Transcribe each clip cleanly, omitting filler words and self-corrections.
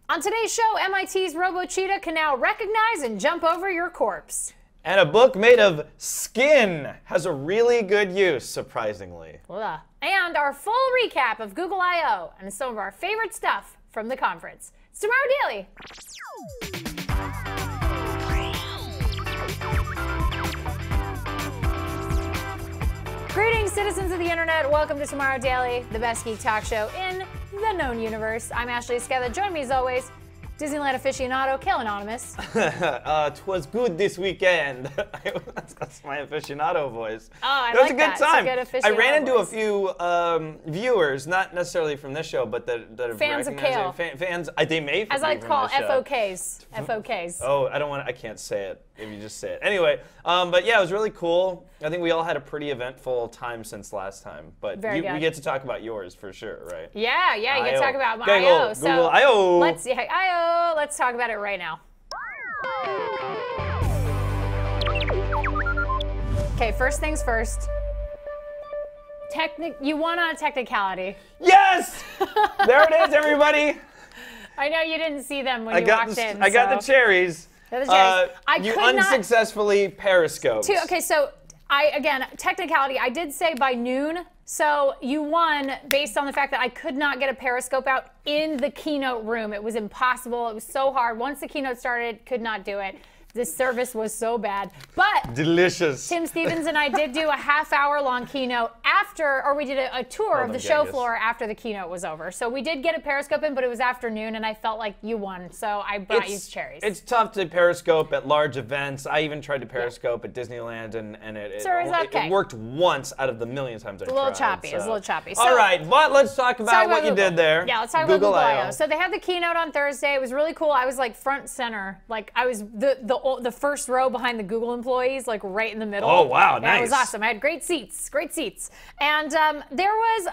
On today's show, MIT's RoboCheetah can now recognize and jump over your corpse. And a book made of skin has a really good use, surprisingly. Ugh. And our full recap of Google I/O and some of our favorite stuff from the conference. It's Tomorrow Daily. Greetings, citizens of the internet. Welcome to Tomorrow Daily, the best geek talk show in the known universe. I'm Ashley Esqueda. Join me as always, Disneyland aficionado, Khail Anonymous. 'Twas good this weekend. That's my aficionado voice. Oh, I It was like a good that. time. It's a good I ran aficionado into voice. a few viewers, not necessarily from this show, but that have Fans of recognized Khail. it. Fans, they may As I be from call this show. FOKs. FOKs. Oh, I can't say it if you just say it. Anyway, but yeah, it was really cool. I think we all had a pretty eventful time since last time. But Very good. we get to talk about yours for sure, right? Yeah, you get to talk about my Google, I/O. Google I/O. Let's talk about it right now. Okay, first things first. You won on a technicality. Yes! There it is, everybody. I know you didn't see them when you walked in. I got the cherries. Got the cherries. You unsuccessfully periscoped. Okay, so again, technicality, I did say by noon, so you won based on the fact that I could not get a periscope out in the keynote room. It was impossible. It was so hard. Once the keynote started, could not do it. This service was so bad. But delicious. Tim Stevens and I did do a half-hour-long keynote we did a tour of the show floor after the keynote was over. So we did get a periscope in, but it was afternoon, and I felt like you won, so I brought you cherries. It's tough to periscope at large events. I even tried to periscope at Disneyland, and it worked once out of the million times I tried. It's a little choppy. So, all right, but let's talk about what you did there. Yeah, let's talk about Google I/O. So they had the keynote on Thursday. It was really cool. I was like front center. Like I was the first row behind the Google employees, like right in the middle. Oh, wow, nice. It was awesome. I had great seats. And there was,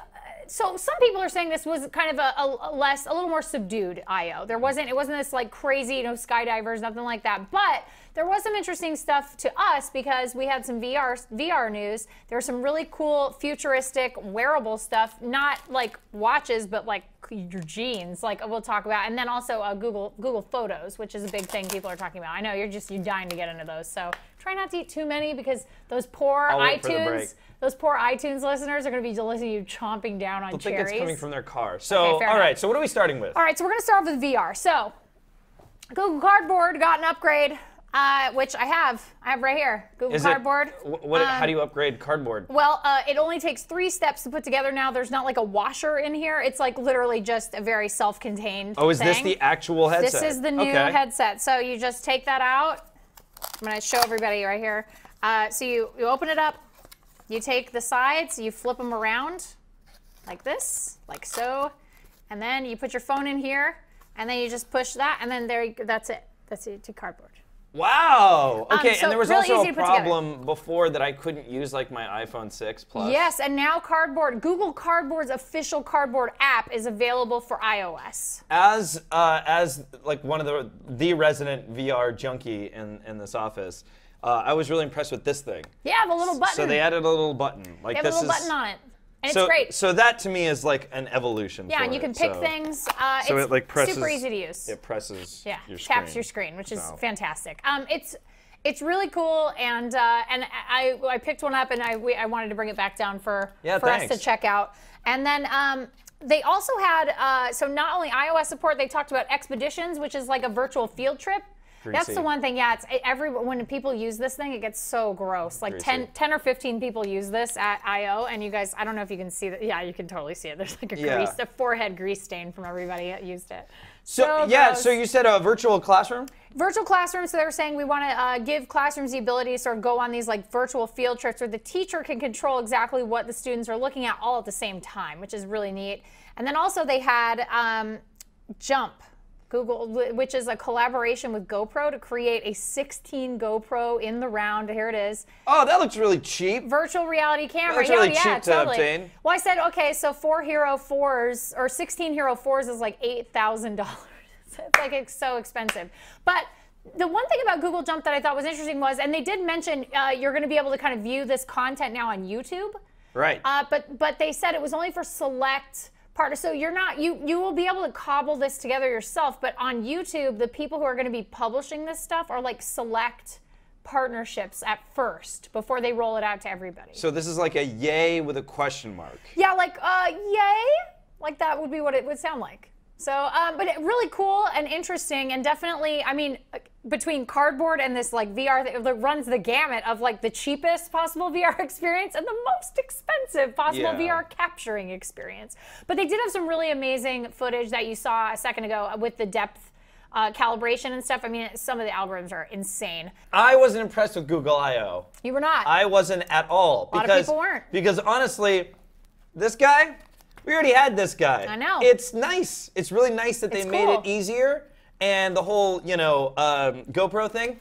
so some people are saying this was kind of a little more subdued I/O. It wasn't this like crazy, skydivers, nothing like that. But there was some interesting stuff to us because we had some VR news. There was some really cool futuristic wearable stuff, not like watches, but like your jeans, like we'll talk about. And then also Google Photos, which is a big thing people are talking about. I know you're dying to get into those. So try not to eat too many because those poor iTunes listeners are going to be listening to you chomping down on cherries. I think it's coming from their car. So, all right, so what are we starting with? All right, so we're going to start off with VR. So, Google Cardboard got an upgrade, which I have right here. Google Cardboard. How do you upgrade Cardboard? Well, it only takes 3 steps to put together now. There's not like a washer in here. It's like literally just a very self-contained Oh, is thing. this the actual headset? This is the new headset. So you just take that out. I'm going to show everybody right here. So you open it up. You take the sides, you flip them around like this, like so, and then you put your phone in here, and then you just push that, and then that's it. That's it to Cardboard. Wow. Okay, so and there was really also easy a to put together. problem before that I couldn't use like my iPhone 6 Plus. Yes, and now Google Cardboard's official Cardboard app is available for iOS. As like one of the resident VR junkie in this office, I was really impressed with this thing. Yeah, the little button. So they added a little button. Like they have a little button on it. And so, it's great. So that to me is like an evolution. Yeah, for and you can pick things. So it's it like presses, super easy to use. It presses your screen. Taps your screen, which is fantastic. It's really cool, and I picked one up, and I wanted to bring it back down for us to check out. And then they also had, so not only iOS support, they talked about Expeditions, which is like a virtual field trip. That's the one thing, yeah, when people use this thing, it gets so gross. Like 10 or 15 people use this at I/O, and you guys, I don't know if you can see that. Yeah, you can totally see it. There's like a forehead grease stain from everybody that used it. So yeah, so you said a virtual classroom? Virtual classroom, so they were saying we want to give classrooms the ability to sort of go on these like virtual field trips where the teacher can control exactly what the students are looking at all at the same time, which is really neat. And then also they had Jump. Google, which is a collaboration with GoPro to create a 16 GoPro in the round. Here it is. Oh, that looks really cheap. Virtual reality camera. That's really cheap to obtain. Well, I said, okay, so 4 Hero 4s or 16 Hero 4s is like $8,000. It's so expensive. But the one thing about Google Jump that I thought was interesting was, and they did mention you're going to be able to kind of view this content now on YouTube. Right. But they said it was only for select part. So you're not, you will be able to cobble this together yourself, but on YouTube, the people who are going to be publishing this stuff are like select partnerships at first before they roll it out to everybody. So this is like a yay with a question mark. Yeah, like yay, like that would be what it would sound like. So, but really cool and interesting, and definitely, I mean, between Cardboard and this like VR that runs the gamut of like the cheapest possible VR experience and the most expensive possible VR capturing experience. But they did have some really amazing footage that you saw a second ago with the depth calibration and stuff. I mean, some of the algorithms are insane. I wasn't impressed with Google I/O. You were not. I wasn't at all. A lot of people weren't. Because honestly, this guy, we already had this guy. I know. It's nice. It's really nice that they made it easier. And the whole, you know, GoPro thing,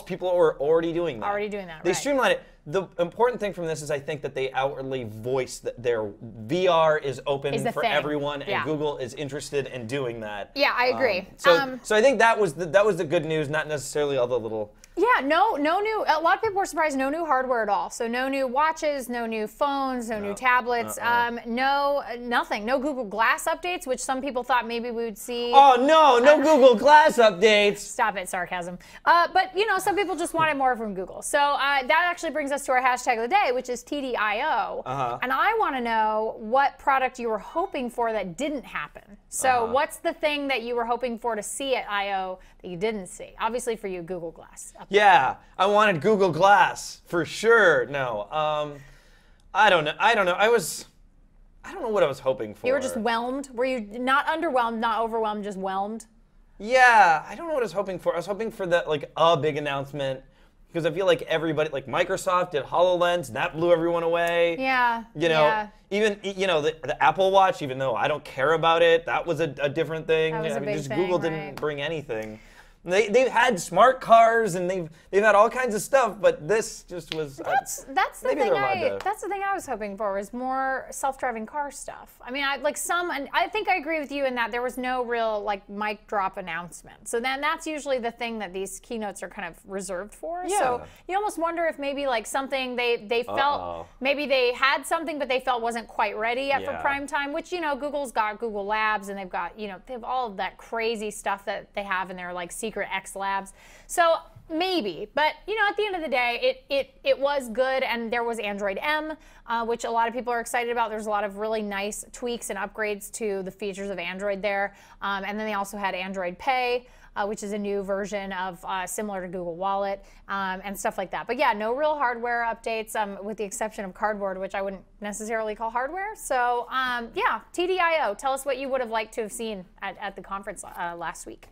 people are already doing that. Already doing that, They right. streamlined it. The important thing from this is I think that they outwardly voice that their VR is open for everyone, and Google is interested in doing that. Yeah, I agree. So I think that was the good news, not necessarily all the little. Yeah, no new. A lot of people were surprised. No new hardware at all. So no new watches, no new phones, no new tablets. Nothing. No Google Glass updates, which some people thought maybe we would see. Oh no Google Glass updates. Stop it, sarcasm. But you know, some people just wanted more from Google. So that actually brings us to our hashtag of the day, which is TDIO. And I want to know what product you were hoping for that didn't happen. So what's the thing that you were hoping for to see at I/O that you didn't see? Obviously for you, Google Glass. Yeah, I wanted Google Glass for sure. No, I don't know. I don't know. I don't know what I was hoping for. You were just whelmed. Were you not underwhelmed, not overwhelmed, just whelmed? Yeah, I don't know what I was hoping for. I was hoping for that like a big announcement. Because I feel like everybody, like Microsoft did HoloLens, and that blew everyone away. Yeah. You know, even the Apple Watch, even though I don't care about it, that was a different thing. That was a big thing, Google didn't bring anything. They've had smart cars and they've had all kinds of stuff, but this just was. That's the thing. That's the thing I was hoping for, was more self-driving car stuff. I mean, and I think I agree with you in that there was no real like mic drop announcement. So then that's usually the thing that these keynotes are kind of reserved for. Yeah. So you almost wonder if maybe like something they felt maybe they had something but they felt wasn't quite ready yet for prime time. Which Google's got Google Labs, and they've got they have all of that crazy stuff that they have in their like secret X Labs. So maybe, but at the end of the day, it was good, and there was Android M, which a lot of people are excited about. There's a lot of really nice tweaks and upgrades to the features of Android there, and then they also had Android Pay, which is a new version of similar to Google Wallet, and stuff like that. But yeah, no real hardware updates, with the exception of Cardboard, which I wouldn't necessarily call hardware. So yeah, TDIO. Tell us what you would have liked to have seen at the conference last week.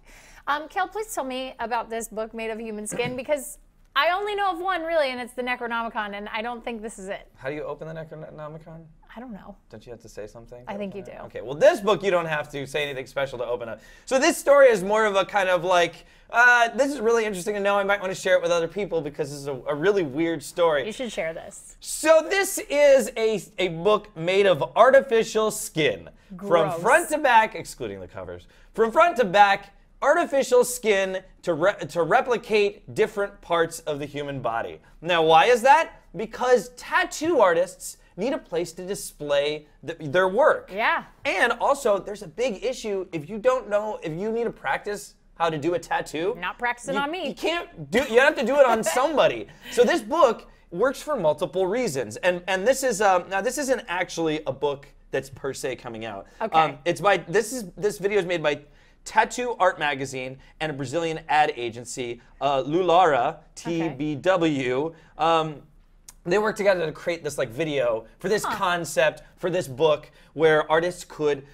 Khail, please tell me about this book made of human skin, because I only know of one really, and it's the Necronomicon, and I don't think this is it. How do you open the Necronomicon? I don't know. Don't you have to say something? I think you do. Okay, well this book you don't have to say anything special to open up. So this story is more of a kind of like, this is really interesting to know. I might want to share it with other people because this is a really weird story. You should share this. So this is a book made of artificial skin. Gross. From front to back, excluding the covers, from front to back, artificial skin to replicate different parts of the human body. Now, why is that? Because tattoo artists need a place to display their work. Yeah. And also, there's a big issue if you don't know, if you need to practice how to do a tattoo. Not practicing on me. You can't do, you have to do it on somebody. So this book works for multiple reasons. And this is, now this isn't actually a book that's per se coming out. Okay. This video is made by Tattoo Art Magazine and a Brazilian ad agency, Lulara, TBW. They worked together to create this like video for this concept, for this book, where artists could,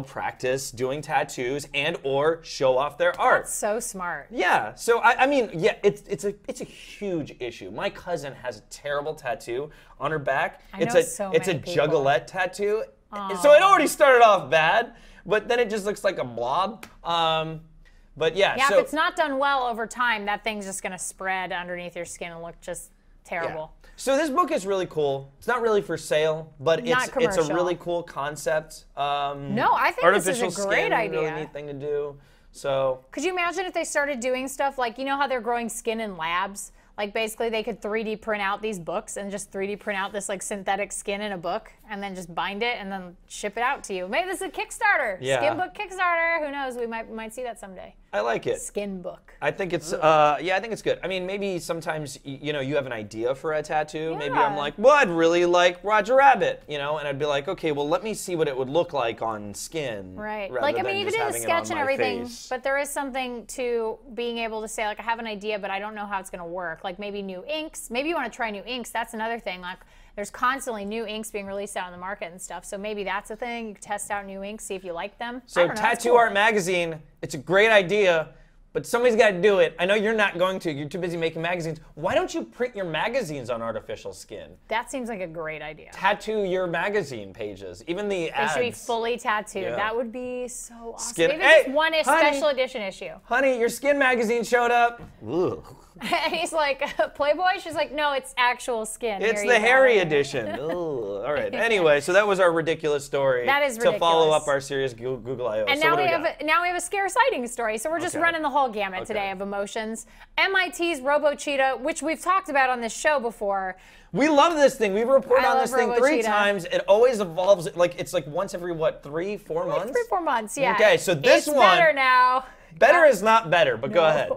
practice doing tattoos and or show off their art. That's so smart. Yeah. So I mean, yeah, it's a huge issue. My cousin has a terrible tattoo on her back. It's a Juggalette tattoo. So it already started off bad. But then it just looks like a blob. But yeah. Yeah, so, if it's not done well over time, that thing's just going to spread underneath your skin and look just terrible. Yeah. So this book is really cool. It's not really for sale, but it's a really cool concept. No, I think this is a great idea. Really neat thing to do. So could you imagine if they started doing stuff like, how they're growing skin in labs? Like basically they could 3D print out these books and just 3D print out this like synthetic skin in a book and then just bind it and then ship it out to you. Maybe this is a Kickstarter. Yeah. Skin book Kickstarter. Who knows? We might see that someday. I like it. Skin book. I think it's yeah, I think it's good. I mean, maybe sometimes you know you have an idea for a tattoo. Yeah. Maybe I'm like, well, I'd really like Roger Rabbit, you know, and I'd be like, okay, well, let me see what it would look like on skin. Right. rather Like I than mean, you could just do the having it on sketch and my everything, face. but there is something to being able to say like I have an idea, but I don't know how it's going to work. Like maybe new inks. Maybe you want to try new inks. That's another thing. Like there's constantly new inks being released out on the market and stuff. So maybe that's a thing. You can test out new inks, see if you like them. I So don't know, that's Tattoo cool. Art Magazine, it's a great idea, but somebody's got to do it. I know you're not going to. You're too busy making magazines. Why don't you print your magazines on artificial skin? That seems like a great idea. Tattoo your magazine pages, even the They ads. should be fully tattooed. Yeah. That would be so awesome. Skin- Maybe Hey, just one honey. special edition issue. Honey, your skin magazine showed up. Ugh. And he's like, Playboy? She's like, no, it's actual skin. It's Here the you go. hairy edition. Ugh. All right. Anyway, so that was our ridiculous story. That is To follow ridiculous. up our serious Google I/O. And so now what do we got? have a scare sighting story. So we're just Okay. running the whole gamut Okay. today of emotions. MIT's Robo Cheetah, which we've talked about on this show before. We love this thing. We've reported I on love this thing Robo 3 Cheetah. times. It always evolves. Like it's like once every what, 3-4 months? 3-4 months, yeah. Okay, so this it's one- better now. Better is not better, but go ahead.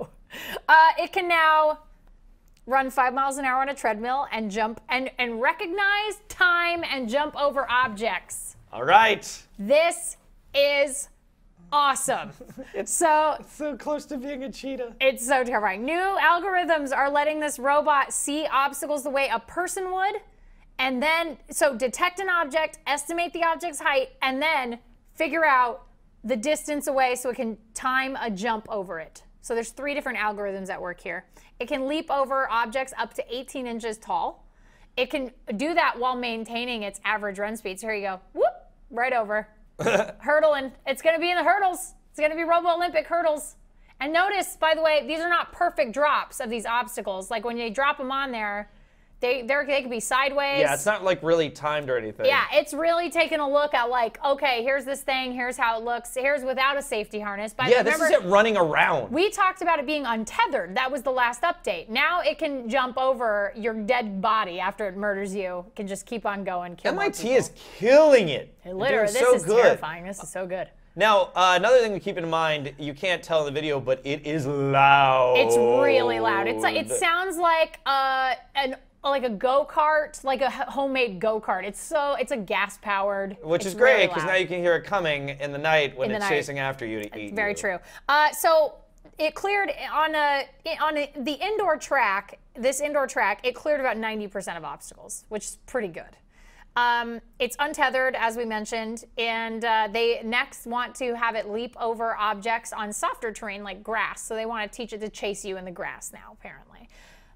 It can now run 5 miles an hour on a treadmill and jump and recognize time and jump over objects. All right. This is awesome. So So close to being a cheetah. it's so terrifying. New algorithms are letting this robot see obstacles the way a person would, and then so detect an object, estimate the object's height, and then figure out the distance away so it can time a jump over it. So there's 3 different algorithms at work here. It can leap over objects up to 18 inches tall. It can do that while maintaining its average run speed. So here you go, whoop, right over. Hurdling. It's going to be in the hurdles. It's going to be Robo Olympic hurdles. And notice, by the way, these are not perfect drops of these obstacles. Like when you drop them on there, they could be sideways. Yeah, it's not like really timed or anything. Yeah, it's really taking a look at like, okay, here's this thing, here's how it looks, here's without a safety harness. But Yeah, this remember, is it running around. we talked about it being untethered. That was the last update. Now it can jump over your dead body after it murders you. It can just keep on going. Kill more MIT people. is killing it. They're Literally, doing this so is good. terrifying. This is so good. Now, another thing to keep in mind, you can't tell in the video, but it is loud. It's really loud. It's like it sounds like like a go-kart, like a homemade go-kart. It's a gas-powered. Which it's is great, really because loud. now you can hear it coming in the night when In the it's night. chasing after you to eat Very you. true. So it cleared the indoor track. This indoor track, it cleared about 90% of obstacles, which is pretty good. It's untethered, as we mentioned, and they next want to have it leap over objects on softer terrain like grass. So they want to teach it to chase you in the grass now, apparently.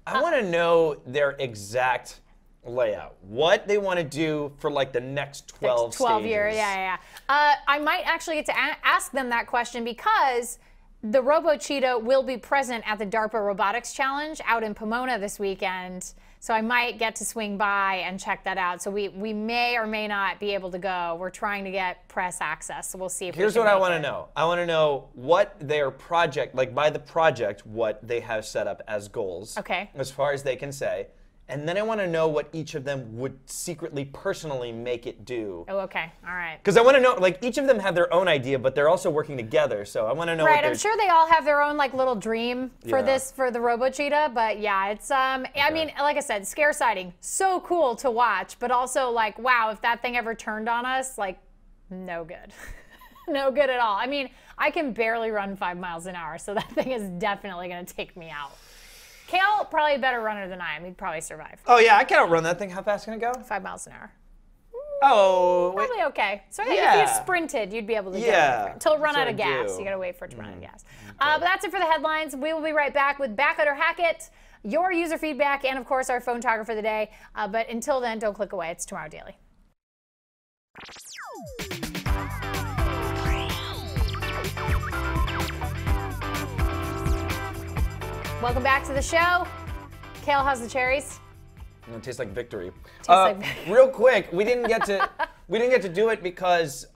I want to know their exact layout. What they want to do for like the next 12 stages. years, yeah. I might actually get to ask them that question because the Robo Cheetah will be present at the DARPA Robotics Challenge out in Pomona this weekend. So I might get to swing by and check that out. So we may or may not be able to go. We're trying to get press access, so we'll see if Here's we what can I want to make it. know. I want to know what their project, like by the project, what they have set up as goals. Okay. As far as they can say. And then I want to know what each of them would secretly, personally make it do. Oh, okay. All right. Because I want to know, like, each of them have their own idea, but they're also working together. So I want to know Right, what I'm they're... sure they all have their own like little dream for Yeah. for the Robo Cheetah, but yeah, it's I mean, like I said, scare sighting, so cool to watch, but also like, wow, if that thing ever turned on us, like, no good. No good at all. I mean, I can barely run 5 miles an hour, so that thing is definitely gonna take me out. Khail, probably a better runner than I am. He'd probably survive. Oh, yeah, I can outrun that thing. How fast can it go? 5 miles an hour. Oh, wait. Probably okay. So I think if Yeah. you sprinted, you'd be able to get Yeah, over it. Until it run that's out of what I gas. do. You gotta wait for it to run out of gas. But that's it for the headlines. We will be right back with Back It or Hack It, your user feedback, and of course our phone talker for the day. But until then, don't click away. It's Tomorrow Daily. Welcome back to the show. Khail, how's the cherries? It tastes like victory. like victory. Real quick, we didn't get to We didn't get to do it because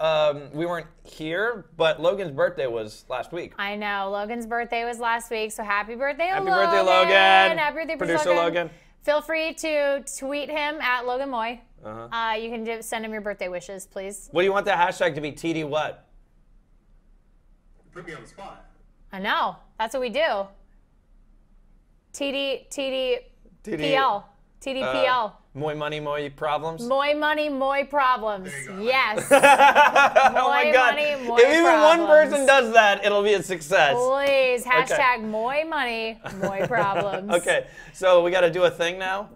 we weren't here, but Logan's birthday was last week. I know. Logan's birthday was last week, so happy birthday, Logan. Happy birthday, Logan. Happy birthday, Producer Logan. Feel free to tweet him at Logan Moy. You can send him your birthday wishes, please. What do you want the hashtag to be? TD what? Put me on the spot. I know. That's what we do. TDPL. TDPL. Moy money, moy problems. Moy money, moy problems. Yes. Oh my God. Money, moy if even problems. one person does that, it'll be a success. Please, hashtag moy money, moy problems. Okay, so we got to do a thing now?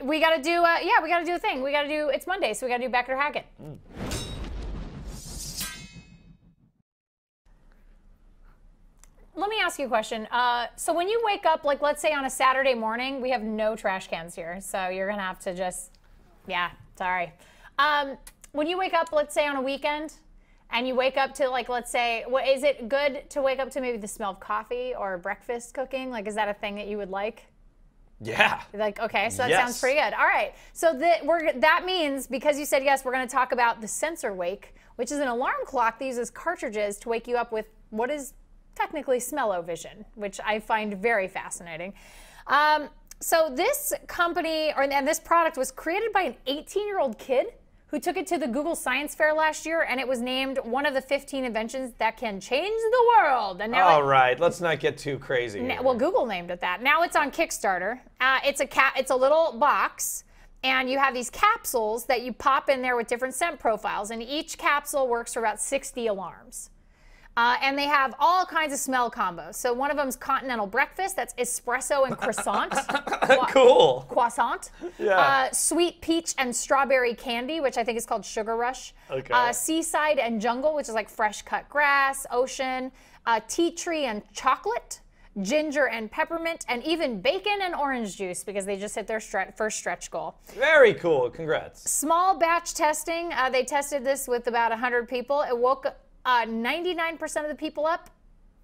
We got to do, yeah, we got to do a thing. We got to do, it's Monday, so we got to do Becker Hackett. Let me ask you a question. So when you wake up, like let's say on a Saturday morning, we have no trash cans here. So you're gonna have to just, yeah, sorry. When you wake up, let's say on a weekend, and you wake up to like, let's say, is it good to wake up to maybe the smell of coffee or breakfast cooking? Like, is that a thing that you would like? Yeah. Like, okay, so that sounds pretty good. All right, so that means, because you said yes, we're gonna talk about the sensor wake, which is an alarm clock that uses cartridges to wake you up with what is technically smell-o-vision, which I find very fascinating. So this company, and this product was created by an 18-year-old kid who took it to the Google Science Fair last year, and it was named one of the 15 inventions that can change the world. And now all right, let's not get too crazy here. Well, Google named it that. Now it's on Kickstarter. It's a little box, and you have these capsules that you pop in there with different scent profiles, and each capsule works for about 60 alarms. And they have all kinds of smell combos. So one of them is continental breakfast. That's espresso and croissant. Cool. Croissant. Yeah. Sweet peach and strawberry candy, which I think is called Sugar Rush. Okay. Seaside and jungle, which is like fresh cut grass, ocean. Tea tree and chocolate. Ginger and peppermint. And even bacon and orange juice, because they just hit their first stretch goal. Very cool. Congrats. Small batch testing. They tested this with about 100 people. It woke 99% of the people up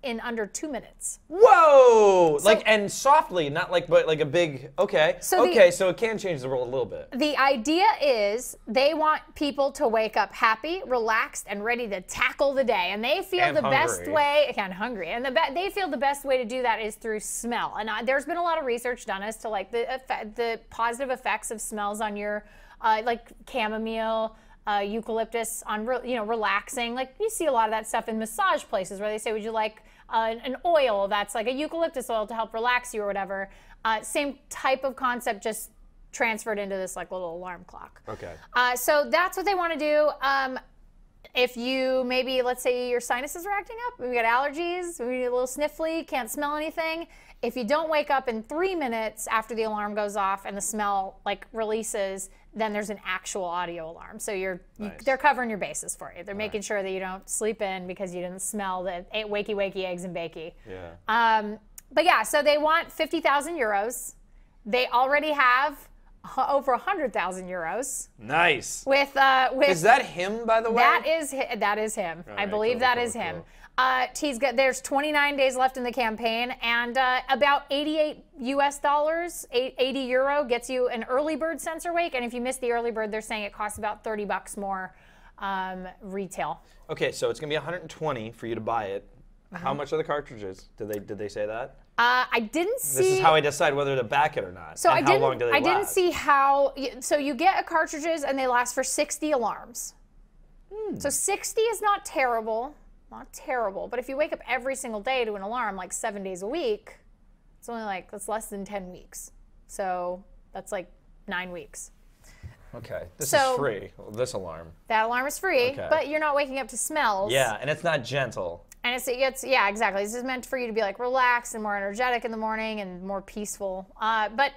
in under 2 minutes. Whoa! And softly, not like, but like a big, okay. So it can change the world a little bit. The idea is they want people to wake up happy, relaxed, and ready to tackle the day. And they feel best way, and hungry. And they feel the best way to do that is through smell. And there's been a lot of research done as to like the positive effects of smells on your, like chamomile, eucalyptus on relaxing. Like you see a lot of that stuff in massage places where they say, would you like an oil that's like a eucalyptus oil to help relax you or whatever. Same type of concept, just transferred into this like little alarm clock. Okay. So that's what they want to do. If you maybe, let's say your sinuses are acting up, we got allergies, we get a little sniffly, can't smell anything. If you don't wake up in 3 minutes after the alarm goes off and the smell like releases, then there's an actual audio alarm. So they're covering your bases for you. They're making sure that you don't sleep in because you didn't smell the wakey eggs and bakey. Yeah. But yeah, so they want 50,000 euros. They already have over 100,000 euros. Nice. With is that him, by the way? That is him. All I right, believe that is him. There's 29 days left in the campaign, and about 88 US dollars, 80 euro gets you an early bird sensor wake. And if you miss the early bird, they're saying it costs about $30 more retail. Okay, so it's gonna be 120 for you to buy it. How much are the cartridges? Did they say that? I didn't see. This is how I decide whether to back it or not. So and how long do they last? I didn't see how. So you get cartridges and they last for 60 alarms. So 60 is not terrible. Not terrible, but if you wake up every single day to an alarm like 7 days a week, it's only like, that's less than 10 weeks. So that's like 9 weeks. Okay, this is free, this alarm. That alarm is free, but you're not waking up to smells. Yeah, and it's not gentle. And yeah, exactly. This is meant for you to be like relaxed and more energetic in the morning and more peaceful. But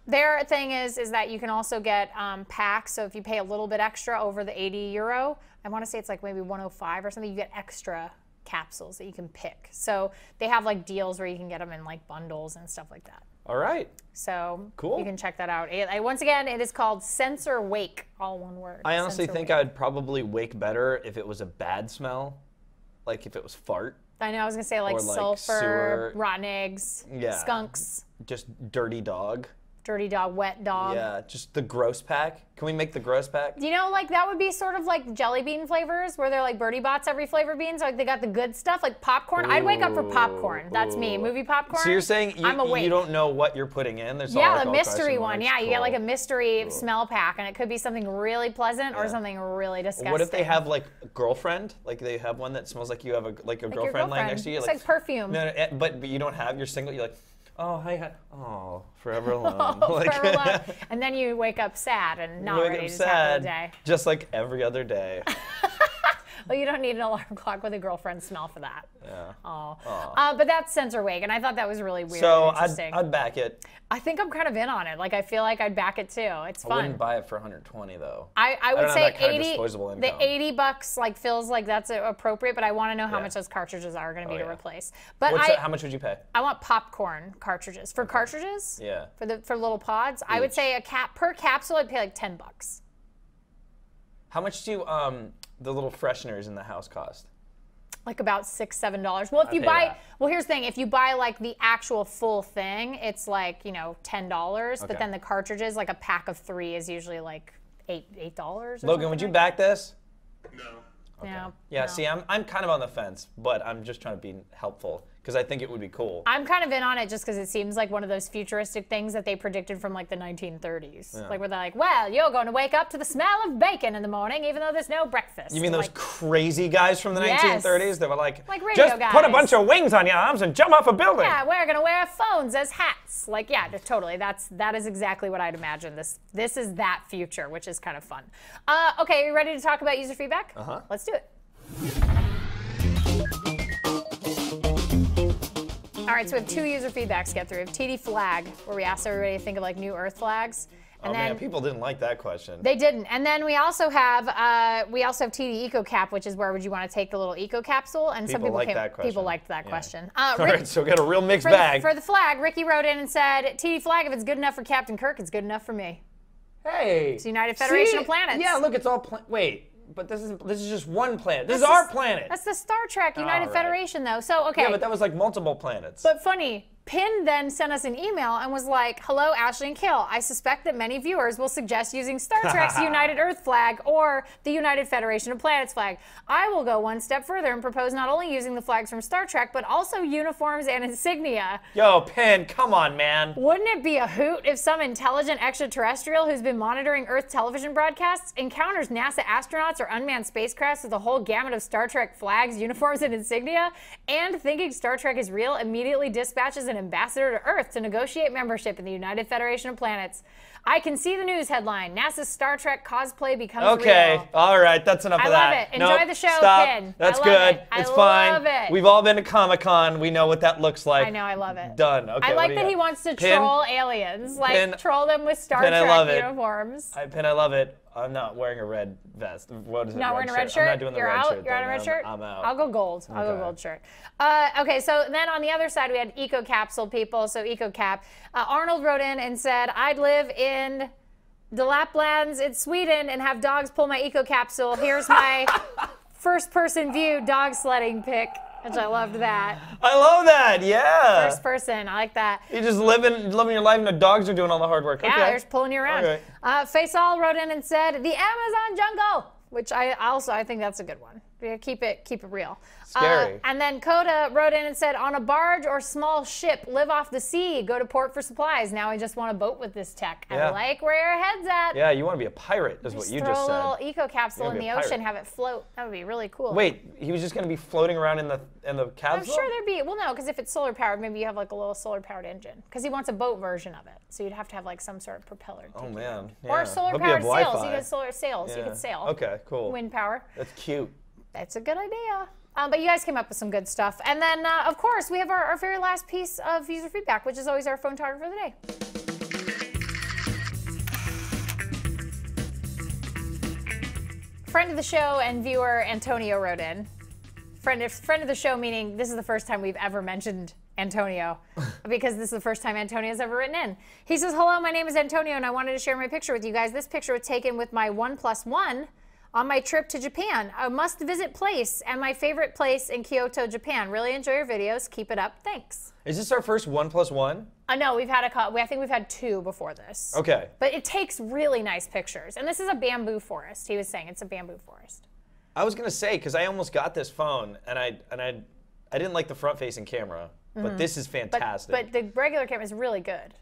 their thing is that you can also get packs. So if you pay a little bit extra over the 80 euro, I want to say it's like maybe 105 or something, you get extra capsules that you can pick. So they have like deals where you can get them in like bundles and stuff like that. All right. So cool. You can check that out. Once again, it is called Sensor Wake, all one word. I honestly think I would probably wake better if it was a bad smell, like if it was fart. I know, I was going to say like sulfur, sewer, rotten eggs, skunks. Just dirty dog. Dirty dog, wet dog. Yeah, just the gross pack. Can we make the gross pack? You know, like that would be sort of like jelly bean flavors where they're like Birdie Bots every flavor beans. Like they got the good stuff, like popcorn. I'd wake up for popcorn. That's me. Movie popcorn. So you're saying I'm awake. you don't know what you're putting in? There's yeah, all the like mystery all one. Yeah, you get like a mystery smell pack, and it could be something really pleasant or something really disgusting. What if they have like a girlfriend? Like they have one that smells like you have a girlfriend lying next to you. It's like perfume. No, but you don't have. You're single. You're like, oh hi. Oh, forever alone. Forever alone. And then you wake up sad and not ready to tackle the day. Just like every other day. Well, you don't need an alarm clock with a girlfriend smell for that. Yeah. Oh. But that's Censor Wake, and I thought that was really weird So and interesting. I'd back it. I think I'm kind of in on it. Like I feel like I'd back it too. It's fun. I wouldn't buy it for 120 though. I would don't say have that kind of 80. disposable The income. $80 like feels like that's appropriate, but I want to know how Yeah. much those cartridges are going to be to yeah. replace. But How much would you pay? I want popcorn cartridges for cartridges. Yeah. For little pods, I would say per capsule I'd pay like $10. How much do the little fresheners in the house cost? Like about $6, $7. Well, if you pay buy, that. well, here's the thing: if you buy like the actual full thing, it's like $10. But Okay. then the cartridges, like a pack of 3, is usually like $8. Or Logan, would you back this? No. No. Yeah, no. see, I'm kind of on the fence, but I'm just trying to be helpful because I think it would be cool. I'm kind of in on it just because it seems like one of those futuristic things that they predicted from like the 1930s. Like where they're like, well, you're going to wake up to the smell of bacon in the morning even though there's no breakfast. You mean those like, crazy guys from the Yes. 1930s that were like radio just put a guys. bunch of wings on your arms and jump off a building? yeah, we're going to wear phones as hats. Like, yeah, totally. That is exactly what I'd imagine. This is that future, which is kind of fun. Okay, are you ready to talk about user feedback? Uh-huh. Let's do it. All right, so we have 2 user feedbacks to get through. We have TD Flag, where we asked everybody to think of like new Earth flags. And Oh then man, people didn't like that question. they didn't. And then we also have TD Eco Cap, which is where would you want to take the little eco capsule? And some People people liked that question. People liked that Yeah. question. All Rick, right, so we got a real mixed for bag. for the flag, Ricky wrote in and said, TD Flag, if it's good enough for Captain Kirk, it's good enough for me. Hey, It's the United Federation see? of Planets. Yeah, look, it's all wait, but this is just one planet. This is our planet. That's the Star Trek United right. Federation, though. So, okay. Yeah, but that was like multiple planets. But funny, Pin then sent us an email and was like, hello, Ashley and Khail. I suspect that many viewers will suggest using Star Trek's United Earth flag or the United Federation of Planets flag. I will go one step further and propose not only using the flags from Star Trek, but also uniforms and insignia. Yo, Penn, come on, man. Wouldn't it be a hoot if some intelligent extraterrestrial who's been monitoring Earth television broadcasts encounters NASA astronauts or unmanned spacecrafts with a whole gamut of Star Trek flags, uniforms, and insignia, and thinking Star Trek is real, immediately dispatches an ambassador to Earth to negotiate membership in the United Federation of Planets? I can see the news headline: NASA's Star Trek cosplay becomes Okay, real. all right, that's enough I of love that. it. Enjoy Nope, the show, stop. Pin. That's I love good. it. I It's fine. love it. We've all been to Comic-Con. We know what that looks like. I know, I love it. Done. Okay. I what like do you that got? he wants to Pin? troll aliens, like Pin? troll them with Star Pin, I Trek love it. uniforms. Pin, I love it. I'm not wearing a red vest. What is it? Not wearing a red shirt? I'm not doing the You're red out? shirt. You're on a thing. red shirt? I'm out. I'll go gold. I'll go Okay. gold shirt. Okay, so then on the other side, we had Eco Capsule people. So Eco Cap. Arnold wrote in and said, I'd live in the Laplands in Sweden and have dogs pull my Eco Capsule. Here's my first person view dog sledding pic, which I loved that. I love that. Yeah. First person, I like that. You're just living your life, and the dogs are doing all the hard work. Yeah, okay. they're just pulling you around. Okay. Faisal wrote in and said, the Amazon jungle, which I think that's a good one. Yeah, keep it real. Scary. And then Coda wrote in and said, on a barge or small ship, live off the sea, go to port for supplies. Now I just want a boat with this tech. Yeah. I like where your head's at. Yeah, you want to be a pirate, is what you throw just a said. little eco capsule You're in the gonna be a ocean, pirate. have it float. That would be really cool. Wait, he was just going to be floating around in the I'm capsule? sure there'd be, well, no, because if it's solar powered, maybe you have like a little solar powered engine. Because he wants a boat version of it. So you'd have to have like some sort of propeller. to Oh, take it man. around. Yeah. Or solar Hope you have powered sails. Wi-Fi. You get solar sails. You Yeah. could sail. Okay, cool. Wind power. That's cute. That's a good idea. But you guys came up with some good stuff. And then, of course, we have our very last piece of user feedback, which is always our phone target for the day. Friend of the show and viewer Antonio wrote in. Friend of the show, meaning this is the first time we've ever mentioned Antonio, because this is the first time Antonio's ever written in. He says, hello, my name is Antonio, and I wanted to share my picture with you guys. This picture was taken with my OnePlus One on my trip to Japan. A must-visit place and my favorite place in Kyoto, Japan. Really enjoy your videos. Keep it up. Thanks. Is this our first 1+1? No, we've had I think we've had 2 before this. Okay. But it takes really nice pictures. And this is a bamboo forest. He was saying it's a bamboo forest. I was gonna say, because I almost got this phone and I didn't like the front-facing camera, but this is fantastic. But the regular camera is really good.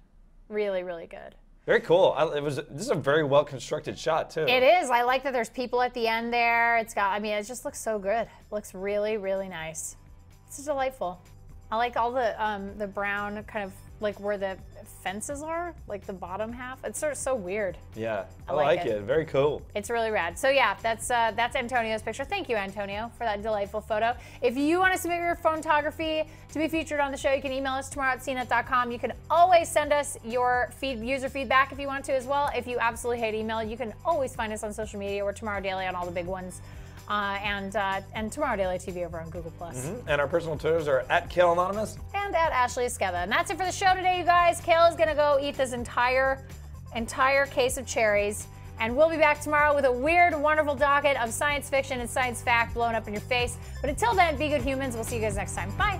Really, really good. Very cool. This is a very well constructed shot too. It is. I like that there's people at the end there. It's got, I mean, it just looks so good. It looks really, really nice. It's delightful. I like all the brown kind of like where the fences are, like the bottom half. It's sort of so weird. Yeah, I like like it. it. Very cool. It's really rad. So yeah, that's Antonio's picture. Thank you, Antonio, for that delightful photo. If you want to submit your photography to be featured on the show, you can email us tomorrow@cnet.com. You can always send us your user feedback if you want to as well. If you absolutely hate email, you can always find us on social media. We're Tomorrow Daily on all the big ones. And Tomorrow Daily TV over on Google+. And our personal Twitters are @Khail Anonymous. And @Ashley Esqueda. And that's it for the show today, you guys. Khail is going to go eat this entire case of cherries. And we'll be back tomorrow with a weird, wonderful docket of science fiction and science fact blown up in your face. But until then, be good humans. We'll see you guys next time. Bye.